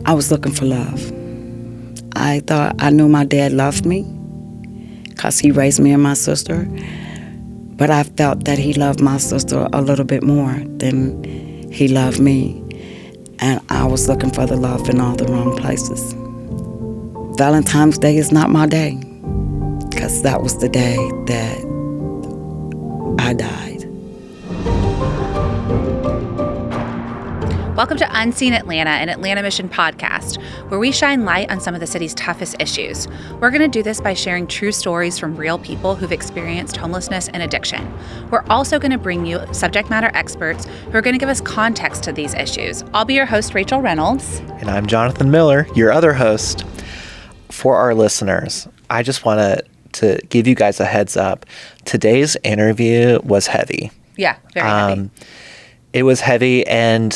I was looking for love. I thought I knew my dad loved me because he raised me and my sister. But I felt that he loved my sister a little bit more than he loved me. And I was looking for the love in all the wrong places. Valentine's Day is not my day because that was the day that I died. Welcome to Unseen Atlanta, an Atlanta Mission podcast, where we shine light on some of the city's toughest issues. We're going to do this by sharing true stories from real people who've experienced homelessness and addiction. We're also going to bring you subject matter experts who are going to give us context to these issues. I'll be your host, Rachel Reynolds. And I'm Jonathan Miller, your other host. For our listeners, I just want to give you guys a heads up. Today's interview was heavy. Yeah, very heavy. It was heavy, and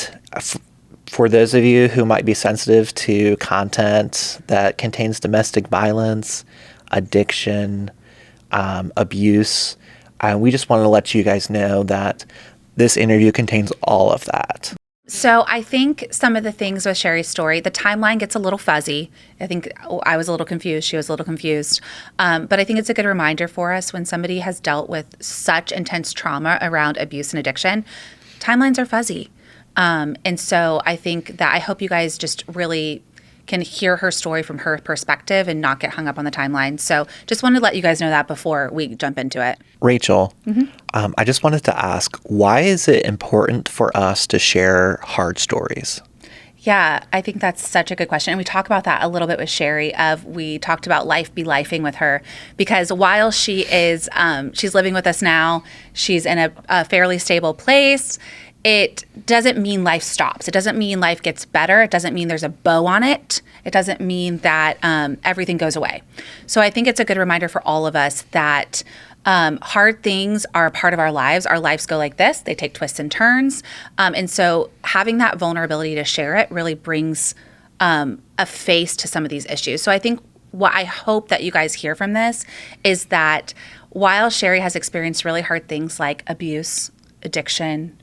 for those of you who might be sensitive to content that contains domestic violence, addiction, abuse, we just want to let you guys know that this interview contains all of that. So I think some of the things with Sherri's story, the timeline gets a little fuzzy. I think I was a little confused. She was a little confused. But I think it's a good reminder for us when somebody has dealt with such intense trauma around abuse and addiction, timelines are fuzzy. And so I think that I hope you guys just really can hear her story from her perspective and not get hung up on the timeline. So just wanted to let you guys know that before we jump into it. Rachel, I just wanted to ask, why is it important for us to share hard stories? Yeah, I think that's such a good question. And we talk about that a little bit with Sherri. We talked about life be lifing with her, because while she is, she's living with us now, she's in a fairly stable place. It doesn't mean life stops. It doesn't mean life gets better. It doesn't mean there's a bow on it. It doesn't mean that everything goes away. So I think it's a good reminder for all of us that hard things are a part of our lives. Our lives go like this. They take twists and turns. And so having that vulnerability to share it really brings a face to some of these issues. So I think what I hope that you guys hear from this is that while Sherri has experienced really hard things like abuse, addiction,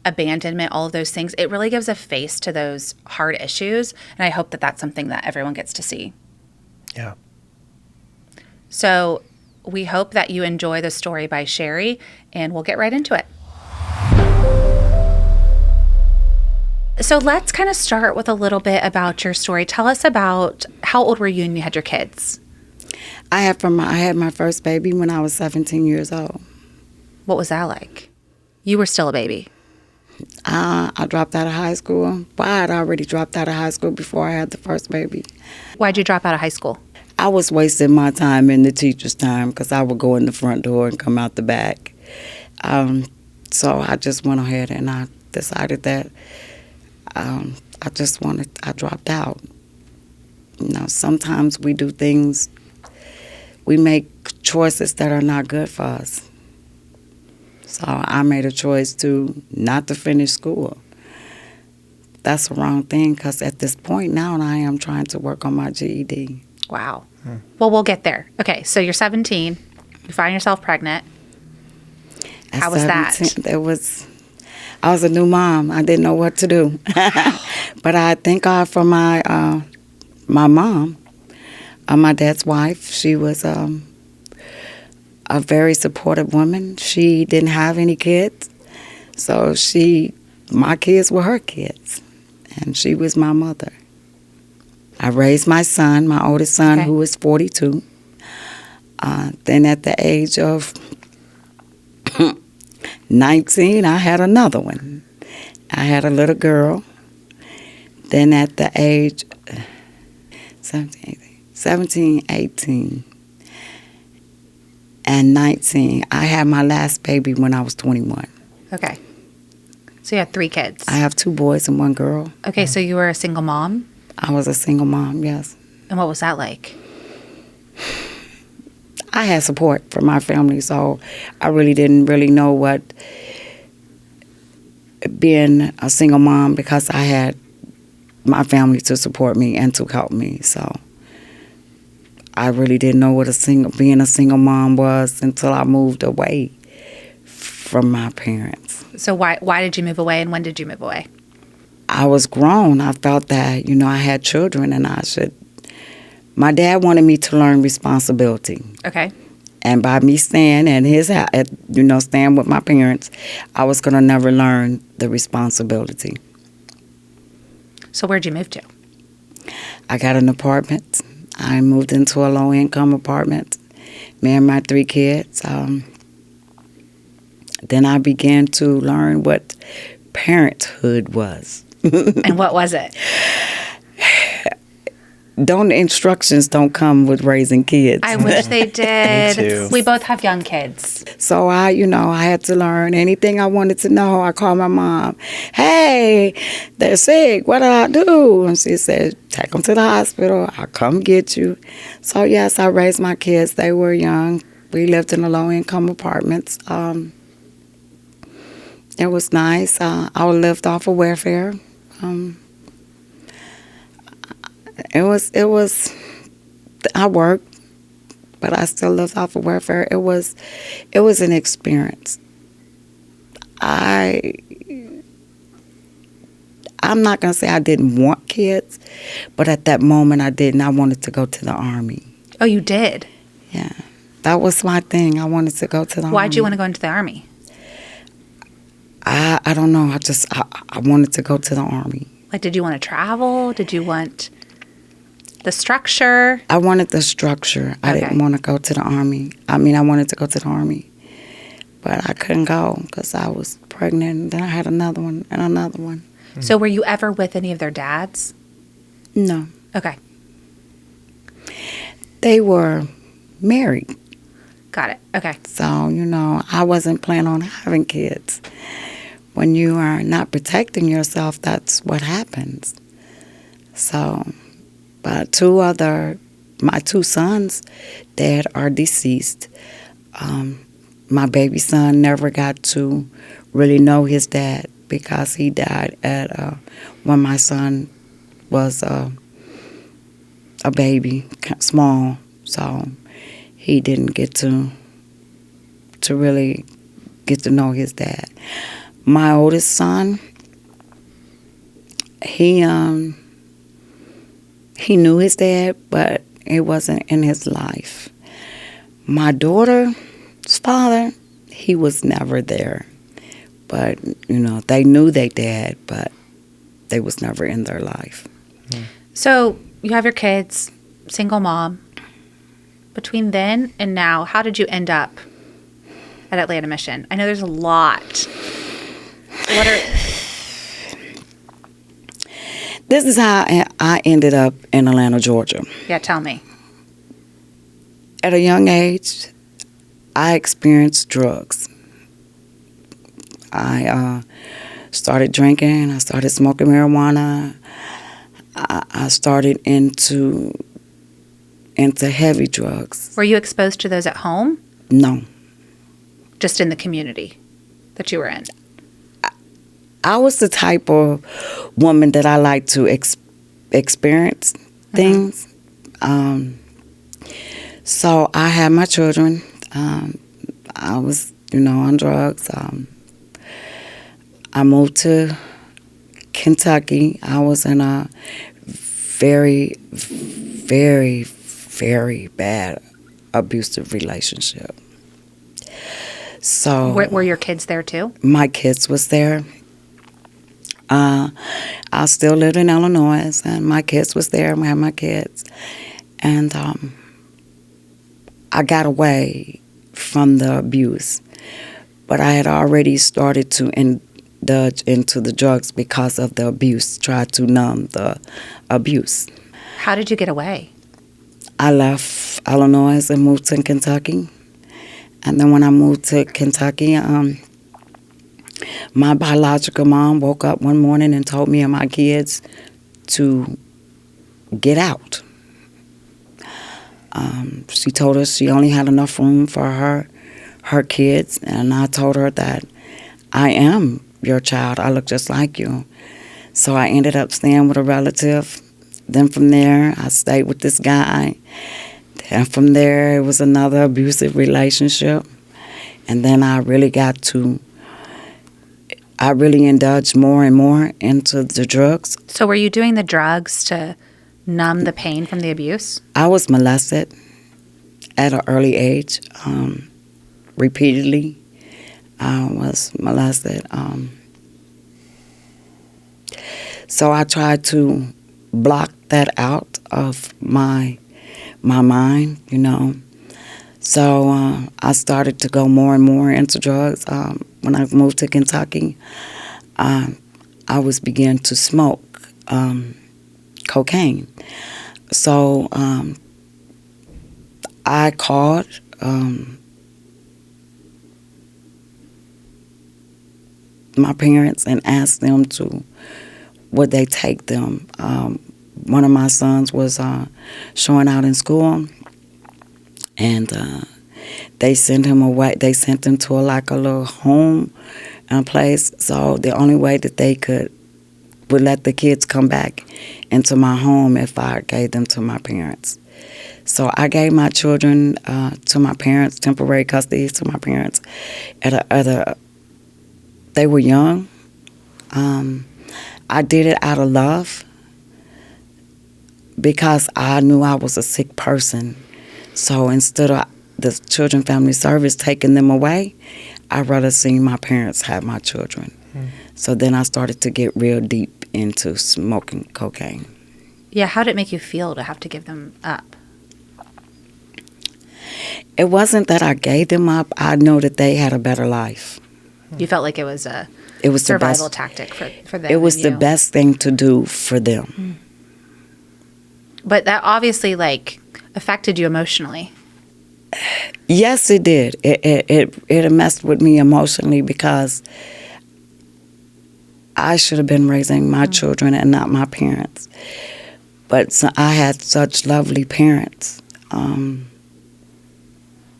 abandonment, all of those things, it really gives a face to those hard issues. And I hope that that's something that everyone gets to see. Yeah. So we hope that you enjoy the story by Sherri, and we'll get right into it. So let's kind of start with a little bit about your story. Tell us about how old were you when you had your kids? I had my first baby when I was 17 years old. What was that like? You were still a baby. I dropped out of high school. Well, I had already dropped out of high school before I had the first baby. Why'd you drop out of high school? I was wasting my time in the teacher's time because I would go in the front door and come out the back. So I just went ahead and I decided that I dropped out. You know, sometimes we do things, we make choices that are not good for us. So I made a choice not to finish school. That's the wrong thing because at this point now I am trying to work on my GED. Wow. Well, we'll get there. Okay, so you're 17. You find yourself pregnant. How was that? I was a new mom. I didn't know what to do. But I thank God for my mom, my dad's wife. She was a very supportive woman. She didn't have any kids, so my kids were her kids, and she was my mother. I raised my son, my oldest son, who was 42. Then at the age of 19, I had another one. I had a little girl. Then at the age 17, 18, and 19, I had my last baby when I was 21. Okay. So you had 3 kids. I have 2 boys and 1 girl. Okay, so you were a single mom? I was a single mom, yes. And what was that like? I had support from my family, so I really didn't know what being a single mom, because I had my family to support me and to help me. So I really didn't know what being a single mom was until I moved away from my parents. So why did you move away, and when did you move away? I was grown. I felt that, I had children and my dad wanted me to learn responsibility. Okay. And by me staying at his house, staying with my parents, I was going to never learn the responsibility. So where'd you move to? I got an apartment. I moved into a low-income apartment, me and my 3 kids. Then I began to learn what parenthood was. And what was it? Instructions don't come with raising kids. I wish they did. Me too. We both have young kids. So I had to learn anything I wanted to know. I called my mom. Hey, they're sick. What do I do? And she said, take them to the hospital. I'll come get you. So yes, I raised my kids. They were young. We lived in a low-income apartments. It was nice. I lived off of welfare. It was. I worked, but I still lived off of welfare. It was an experience. I'm not gonna say I didn't want kids, but at that moment I didn't. I wanted to go to the Army. Oh, you did? Yeah, that was my thing. I wanted to go to the Army. Why'd you want to go into the Army? I don't know. I wanted to go to the Army. Like, did you want to travel? Did you want the structure? I wanted the structure. I didn't want to go to the Army. I wanted to go to the Army, but I couldn't go because I was pregnant. And then I had another one and another one. So were you ever with any of their dads? No. Okay. They were married. Got it. Okay. So, I wasn't planning on having kids. When you are not protecting yourself, that's what happens. So, but my 2 sons, dad are deceased. My baby son never got to really know his dad because he died when my son was a baby, small. So he didn't get to really get to know his dad. My oldest son, he knew his dad, but it wasn't in his life. My daughter's father, he was never there. But, they knew their dad, but they was never in their life. So you have your kids, single mom. Between then and now, how did you end up at Atlanta Mission? I know there's a lot. This is how I ended up in Atlanta, Georgia. Yeah, tell me. At a young age, I experienced drugs. I started drinking. I started smoking marijuana. I started into heavy drugs. Were you exposed to those at home? No. Just in the community that you were in? I was the type of woman that I like to experience things. So I had my children. I was, on drugs. I moved to Kentucky. I was in a very, very, very bad abusive relationship. So Were your kids there too? my kids was there. I still lived in Illinois, and my kids was there. I had my kids. And I got away from the abuse. But I had already started to indulge into the drugs because of the abuse, tried to numb the abuse. How did you get away? I left Illinois and moved to Kentucky. And then when I moved to Kentucky, my biological mom woke up one morning and told me and my kids to get out. She told us she only had enough room for her kids, and I told her that I am your child. I look just like you. So I ended up staying with a relative. Then from there, I stayed with this guy. And from there, it was another abusive relationship. And then I really got to I really indulged more and more into the drugs. So were you doing the drugs to numb the pain from the abuse? I was molested at an early age, repeatedly. I was molested. So I tried to block that out of my mind, you know. So I started to go more and more into drugs. When I moved to Kentucky, I was beginning to smoke cocaine. So I called my parents and asked them to, would they take them. One of my sons was showing out in school, and they sent him away. They sent him to a little home place. So the only way that they would let the kids come back into my home if I gave them to my parents. So I gave my children to my parents, temporary custody to my parents. They were young. I did it out of love because I knew I was a sick person. So instead of the Children Family Service taking them away, I'd rather see my parents have my children. So then I started to get real deep into smoking cocaine. Yeah, how did it make you feel to have to give them up? It wasn't that I gave them up. I know that they had a better life. You felt like it was a was survival tactic for them. It was and the you. best thing to do for them. But that obviously affected you emotionally. Yes, it did. It messed with me emotionally because I should have been raising my children and not my parents. But I had such lovely parents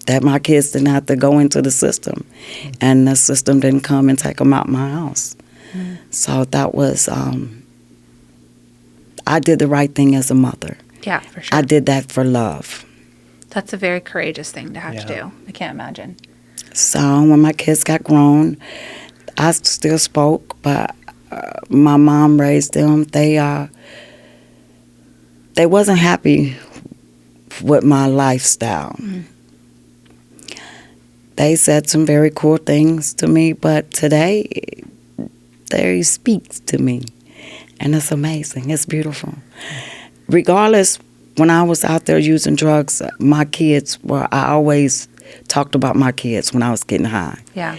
that my kids didn't have to go into the system, and the system didn't come and take them out my house. So that was, I did the right thing as a mother. Yeah, for sure. I did that for love. That's a very courageous thing to have to do. I can't imagine. So when my kids got grown, I still spoke, but my mom raised them. They wasn't happy with my lifestyle. They said some very cool things to me, but today they speak to me, and it's amazing. It's beautiful. Regardless, when I was out there using drugs, my kids I always talked about my kids when I was getting high. Yeah.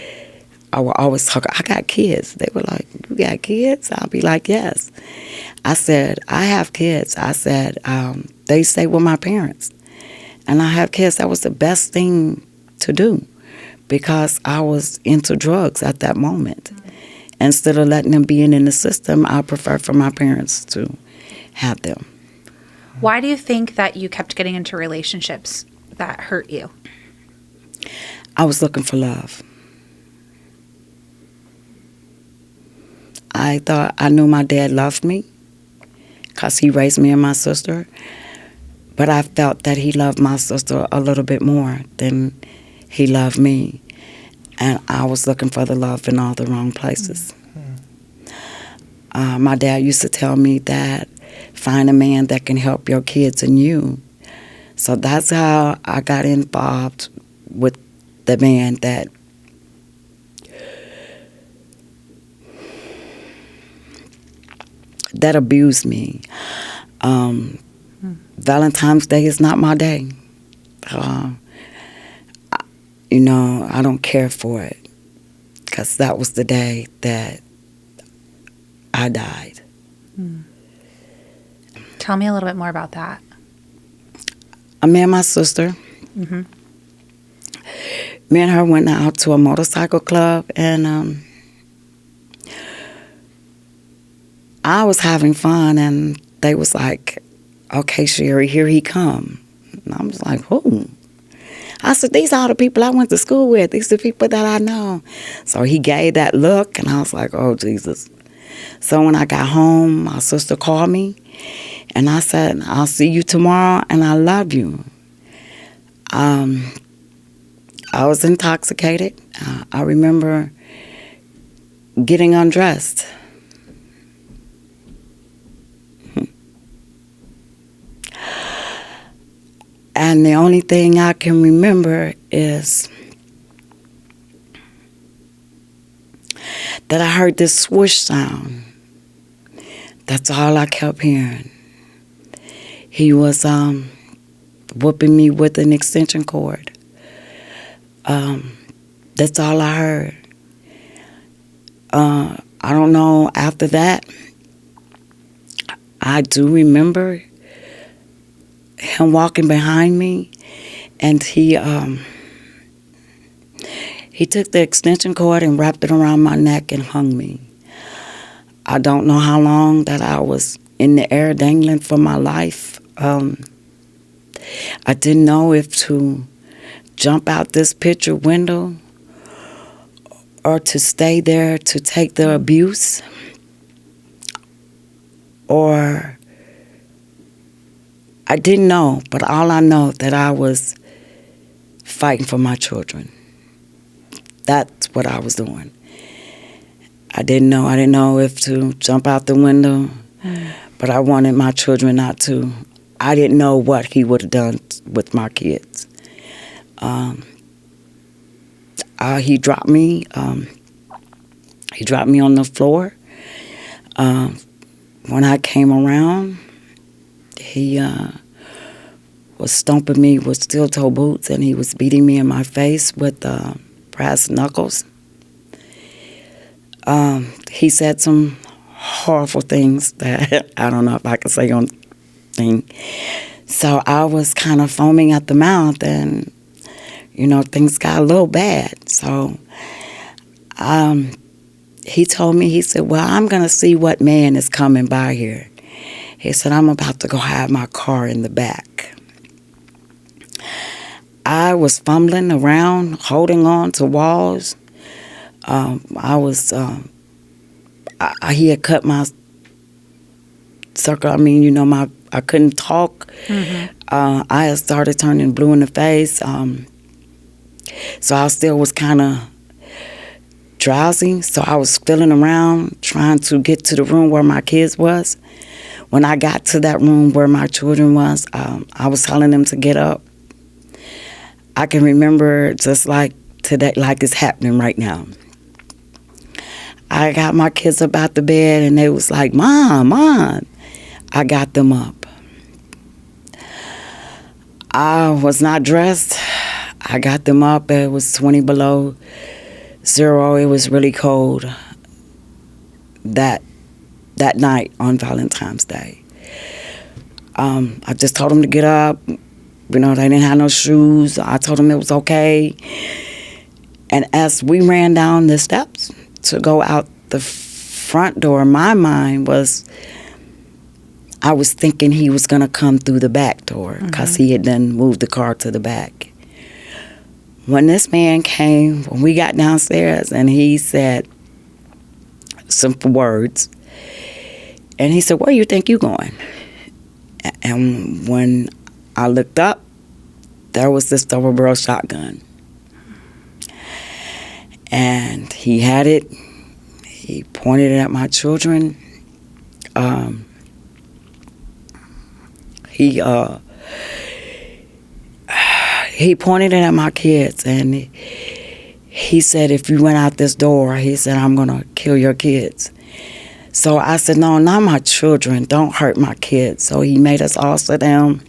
I would always talk, I got kids. They were like, you got kids? I'll be like, yes. I said, I have kids. I said, they stay with my parents. And I have kids. That was the best thing to do because I was into drugs at that moment. Instead of letting them be in the system, I prefer for my parents to have them. Why do you think that you kept getting into relationships that hurt you? I was looking for love. I thought I knew my dad loved me because he raised me and my sister. But I felt that he loved my sister a little bit more than he loved me. And I was looking for the love in all the wrong places. My dad used to tell me that find a man that can help your kids and you. So that's how I got involved with the man that abused me. Valentine's Day is not my day. I don't care for it because that was the day that I died. Tell me a little bit more about that. Me and my sister, me and her went out to a motorcycle club, and I was having fun, and they was like, okay, Sherri, here he come. And I was like, who? I said, these are the people I went to school with. These are the people that I know. So he gave that look, and I was like, oh, Jesus. So when I got home, my sister called me, and I said, I'll see you tomorrow, and I love you. I was intoxicated. I remember getting undressed. And the only thing I can remember is that I heard this swoosh sound. That's all I kept hearing. He was whooping me with an extension cord. That's all I heard. I don't know, after that, I do remember him walking behind me, and he took the extension cord and wrapped it around my neck and hung me. I don't know how long that I was in the air dangling for my life. I didn't know if to jump out this picture window or to stay there to take the abuse, or I didn't know, but all I know that I was fighting for my children. That's what I was doing. I didn't know if to jump out the window, but I wanted my children not to. I didn't know what he would have done with my kids. He dropped me. He dropped me on the floor. When I came around, he was stomping me with steel-toe boots, and he was beating me in my face with brass knuckles. He said some horrible things that I don't know if I can say on thing. So I was kind of foaming at the mouth, and things got a little bad. So he told me, he said, well, I'm going to see what man is coming by here. He said, I'm about to go have my car in the back. I was fumbling around, holding on to walls. He had cut my circle. I couldn't talk. Mm-hmm. I had started turning blue in the face. So I still was kind of drowsy. So I was feeling around, trying to get to the room where my kids was. When I got to that room where my children was, I was telling them to get up. I can remember just like today, like it's happening right now. I got my kids up out the bed, and they was like, Mom. I got them up. I was not dressed. I got them up. It was 20 below zero. It was really cold that night on Valentine's Day. I just told them to get up. They didn't have no shoes. I told them it was okay. And as we ran down the steps to go out the front door, my mind was, I was thinking he was going to come through the back door because he had then moved the car to the back. When this man came, when we got downstairs, and he said simple words, and he said, where you think you going? And when I looked up, there was this double-barrel shotgun. And he had it. He pointed it at my children. He pointed it at my kids, and he said, if you went out this door, he said, I'm going to kill your kids. So I said, no, not my children. Don't hurt my kids. So he made us all sit down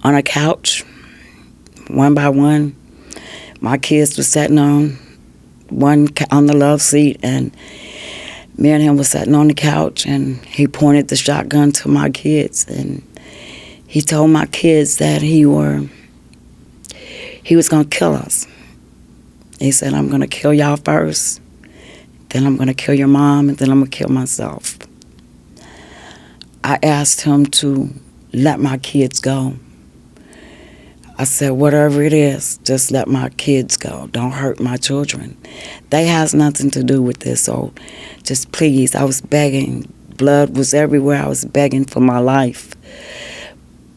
on a couch, one by one. My kids were sitting on the love seat, and me and him was sitting on the couch, and he pointed the shotgun to my kids, and he told my kids that he was going to kill us. He said, I'm going to kill y'all first, then I'm going to kill your mom, and then I'm going to kill myself. I asked him to let my kids go. I said, whatever it is, just let my kids go. Don't hurt my children. They has nothing to do with this, so just please. I was begging. Blood was everywhere. I was begging for my life.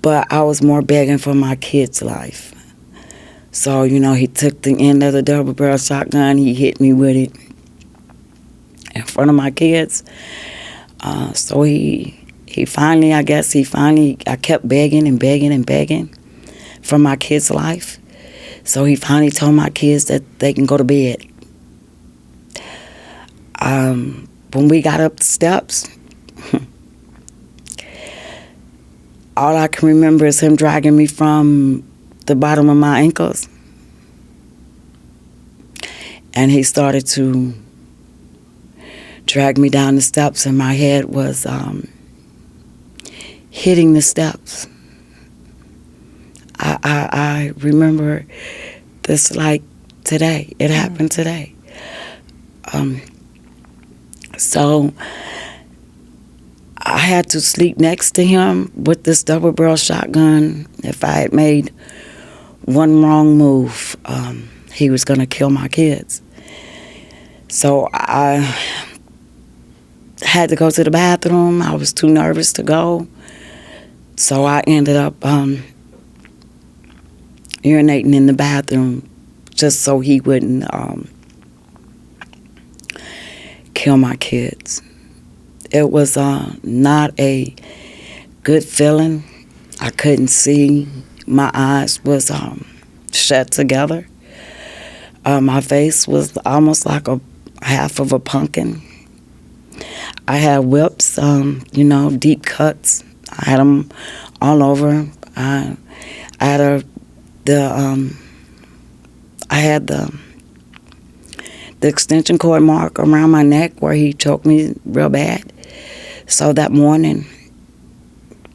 But I was more begging for my kids' life. So, he took the end of the double-barrel shotgun. He hit me with it. in front of my kids. So he finally, I kept begging and begging and begging for my kids' life. So he finally told my kids that they can go to bed. When we got up the steps, all I can remember is him dragging me from the bottom of my ankles. And he started to drag me down the steps, and my head was hitting the steps. I remember this like today. It happened today. So I had to sleep next to him with this double-barrel shotgun. If I had made one wrong move, he was going to kill my kids. So I had to go to the bathroom. I was too nervous to go. So I ended up urinating in the bathroom just so he wouldn't kill my kids. It was not a good feeling. I couldn't see. My eyes was shut together. My face was almost like a half of a pumpkin. I had whips, deep cuts. I had them all over. I had the extension cord mark around my neck where he choked me real bad. So that morning,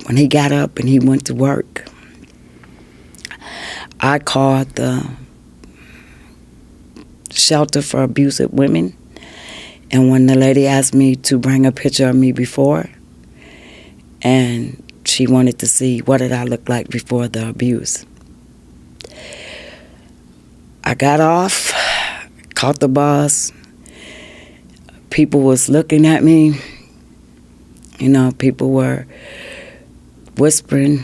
when he got up and he went to work, I called the shelter for abusive women. And when the lady asked me to bring a picture of me before, and she wanted to see what did I look like before the abuse, I got off, caught the bus. People was looking at me. People were whispering.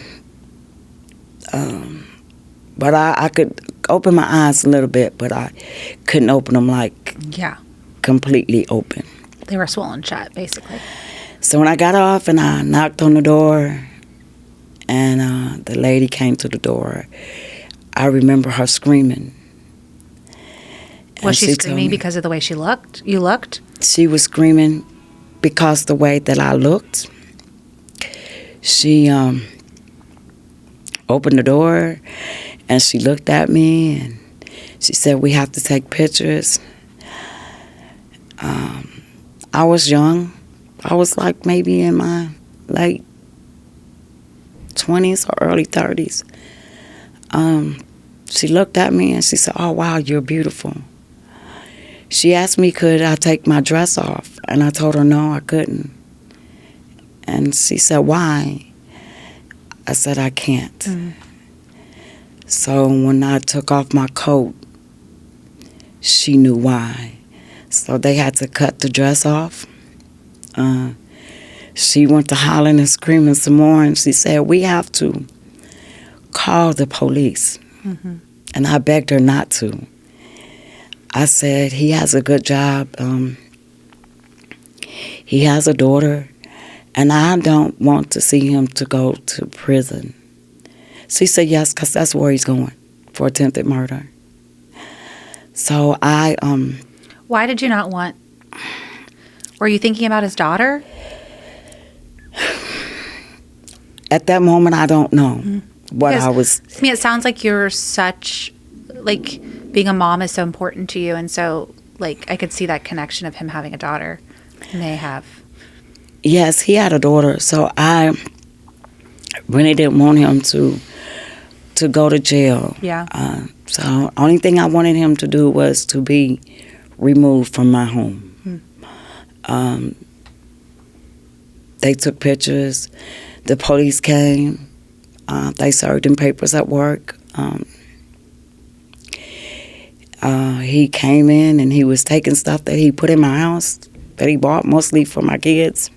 But I could open my eyes a little bit, but I couldn't open them completely open. They were swollen shut, basically. So when I got off and I knocked on the door and the lady came to the door, I remember her screaming. Was she screaming because of the way you looked? She was screaming because the way that I looked. She opened the door and she looked at me and she said, "We have to take pictures." I was young. I was like maybe in my late 20s or early 30s. She looked at me and she said, "Oh, wow, you're beautiful." She asked me, could I take my dress off? And I told her no, I couldn't. And she said, "Why?" I said, "I can't." Mm. So when I took off my coat, she knew why. So they had to cut the dress off. She went to hollering and screaming some more, and she said, "We have to call the police." Mm-hmm. And I begged her not to. I said, "He has a good job. He has a daughter, and I don't want to see him to go to prison." She said yes, because that's where he's going, for attempted murder. So I... Why did you not want... Were you thinking about his daughter? At that moment, I don't know what I was... I mean, it sounds like you're such... Like, being a mom is so important to you, and so, like, I could see that connection of him having a daughter. May have. Yes, he had a daughter, so I really didn't want him to go to jail. Yeah. So only thing I wanted him to do was to be removed from my home. They took pictures. The police came. They served him papers at work. He came in and he was taking stuff that he put in my house that he bought mostly for my kids.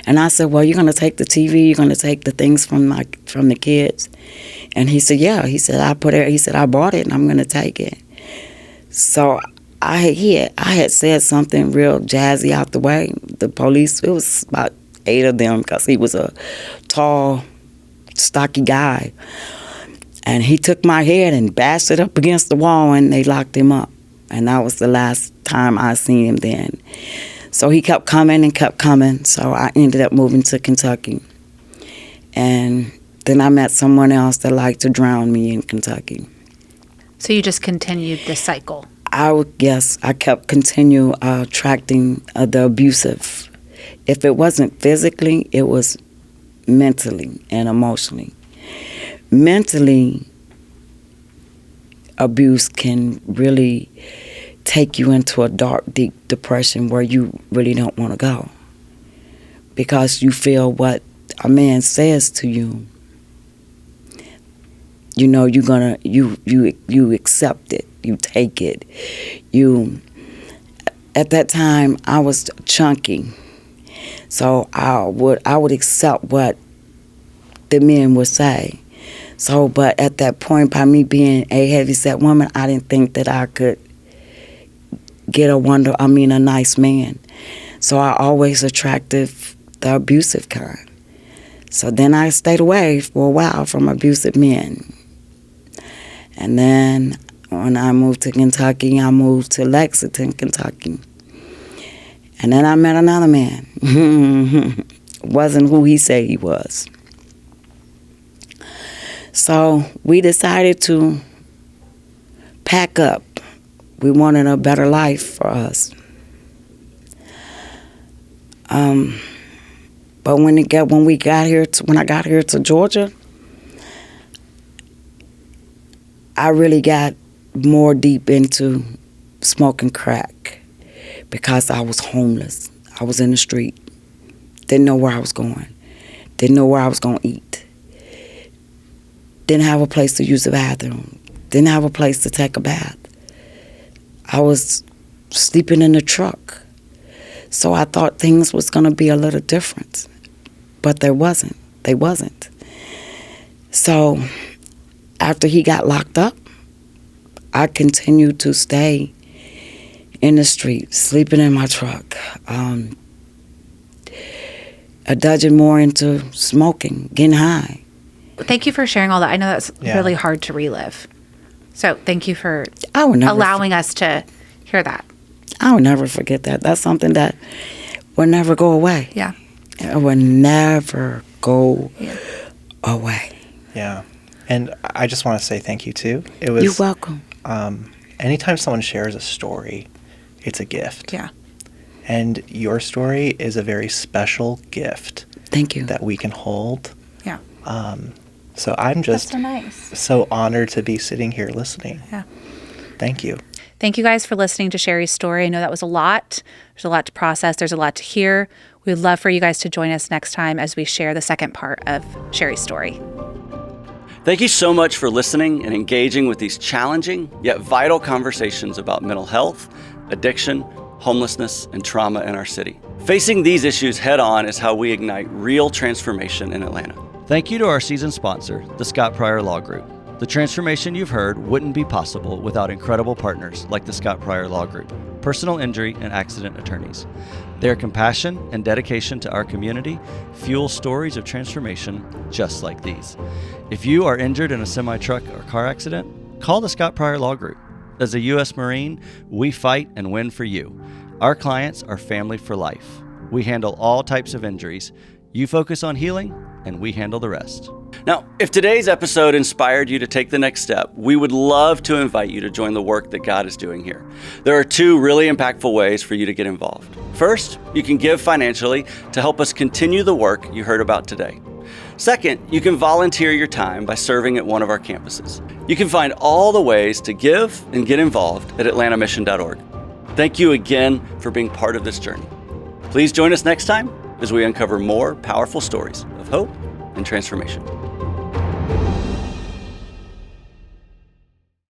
And I said, "Well, you're going to take the TV, you're going to take the things from the kids." And he said, "Yeah." He said, "I bought it and I'm going to take it." So I had said something real jazzy out the way. The police, it was about 8 of them because he was a tall, stocky guy. And he took my head and bashed it up against the wall, and they locked him up. And that was the last time I seen him then. So he kept coming and kept coming. So I ended up moving to Kentucky. And then I met someone else that liked to drown me in Kentucky. So you just continued this cycle. I kept continue attracting the abusive. If it wasn't physically, it was mentally and emotionally. Mentally, abuse can really take you into a dark, deep depression where you really don't want to go, because you feel what a man says to you. You know, you accept it, you take it. At that time, I was chunky, so I would accept what the men would say. So, but at that point, by me being a heavyset woman, I didn't think that I could get a nice man. So I always attracted the abusive kind. So then I stayed away for a while from abusive men. And then when I moved to Kentucky, I moved to Lexington, Kentucky. And then I met another man. Wasn't who he said he was. So we decided to pack up. We wanted a better life for us. But when I got here to Georgia, I really got more deep into smoking crack because I was homeless. I was in the street. Didn't know where I was going. Didn't know where I was going to eat. Didn't have a place to use the bathroom. Didn't have a place to take a bath. I was sleeping in the truck. So I thought things was going to be a little different. But there wasn't. They wasn't. So after he got locked up, I continued to stay in the street, sleeping in my truck, dodging more into smoking, getting high. Thank you for sharing all that. I know that's really hard to relive. So thank you for allowing us to hear that. I will never forget that. That's something that will never go away. Yeah. It will never go away. Yeah. And I just want to say thank you, too. You're welcome. Anytime someone shares a story, it's a gift. Yeah. And your story is a very special gift. Thank you. That we can hold. Yeah. So I'm just so nice. So honored to be sitting here listening. Yeah. Thank you. Thank you guys for listening to Sherri's story. I know that was a lot. There's a lot to process. There's a lot to hear. We'd love for you guys to join us next time as we share the second part of Sherri's story. Thank you so much for listening and engaging with these challenging yet vital conversations about mental health, addiction, homelessness, and trauma in our city. Facing these issues head on is how we ignite real transformation in Atlanta. Thank you to our season sponsor, the Scott Pryor Law Group. The transformation you've heard wouldn't be possible without incredible partners like the Scott Pryor Law Group, personal injury and accident attorneys. Their compassion and dedication to our community fuel stories of transformation just like these. If you are injured in a semi-truck or car accident, call the Scott Pryor Law Group. As a U.S. Marine, we fight and win for you. Our clients are family for life. We handle all types of injuries. You focus on healing, and we handle the rest. Now, if today's episode inspired you to take the next step, we would love to invite you to join the work that God is doing here. There are 2 really impactful ways for you to get involved. First, you can give financially to help us continue the work you heard about today. Second, you can volunteer your time by serving at one of our campuses. You can find all the ways to give and get involved at atlantamission.org. Thank you again for being part of this journey. Please join us next time as we uncover more powerful stories of hope and transformation.